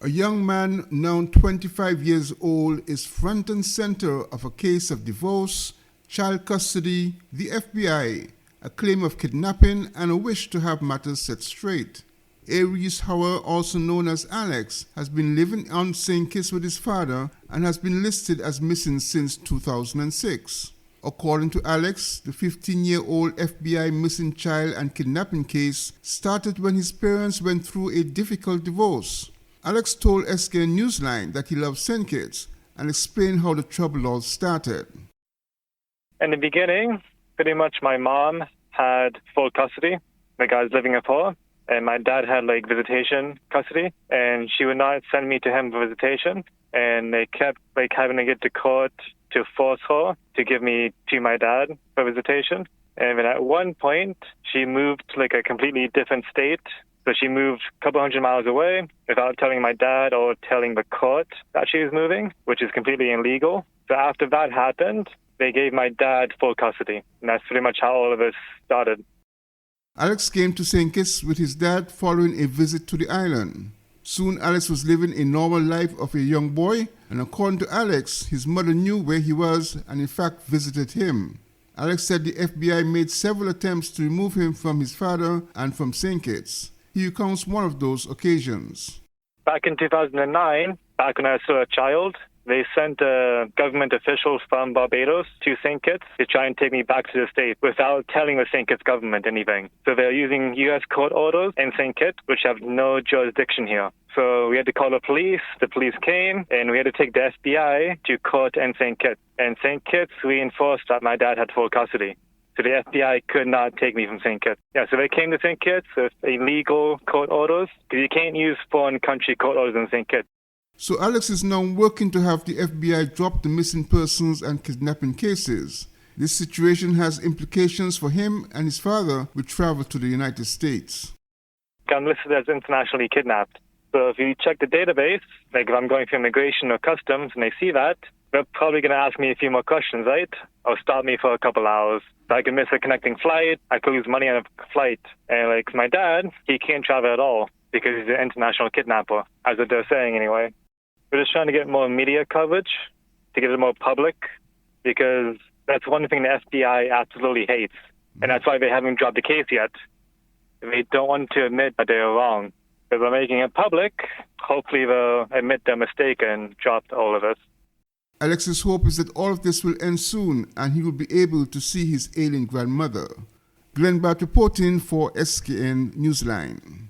A young man, now 25 years old, is front and center of a case of divorce, child custody, the FBI, a claim of kidnapping, and a wish to have matters set straight. Aries Hauer, also known as Alex, has been living on St. Kitts with his father and has been listed as missing since 2006. According to Alex, the 15-year-old FBI missing child and kidnapping case started when his parents went through a difficult divorce. Alex told SKN Newsline that he loves St. Kitts and explained how the trouble all started. In the beginning, pretty much my mom had full custody, the guys living with her, and my dad had visitation custody, and she would not send me to him for visitation, and they kept having to get to court to force her to give me to my dad for visitation. And then at one point, she moved to a completely different state. So she moved a couple hundred miles away without telling my dad or telling the court that she was moving, which is completely illegal. So after that happened, they gave my dad full custody. And that's pretty much how all of this started. Alex came to St. Kitts with his dad following a visit to the island. Soon Alex was living a normal life of a young boy, and according to Alex, his mother knew where he was and in fact visited him. Alex said the FBI made several attempts to remove him from his father and from St. Kitts. He recounts one of those occasions. Back in 2009, back when I was still a child, they sent a government official from Barbados to St. Kitts to try and take me back to the state without telling the St. Kitts government anything. So they're using U.S. court orders in St. Kitts, which have no jurisdiction here. So we had to call the police came, and we had to take the FBI to court in St. Kitts. And St. Kitts, we enforced that my dad had full custody. So the FBI could not take me from St. Kitts. Yeah, so they came to St. Kitts with illegal court orders, because you can't use foreign country court orders in St. Kitts. So Alex is now working to have the FBI drop the missing persons and kidnapping cases. This situation has implications for him and his father, who traveled to the United States. I'm listed as internationally kidnapped. So if you check the database, if I'm going through immigration or customs and they see that, they're probably going to ask me a few more questions, right? Or stop me for a couple hours. So I could miss a connecting flight. I could lose money on a flight. And my dad, he can't travel at all because he's an international kidnapper, as what they're saying anyway. We're just trying to get more media coverage to get it more public, because that's one thing the FBI absolutely hates. And that's why they haven't dropped the case yet. They don't want to admit that they're wrong. If they're making it public, hopefully they'll admit their mistake and drop all of this. Alex's hope is that all of this will end soon and he will be able to see his ailing grandmother. Glenn Bart reporting for SKN Newsline.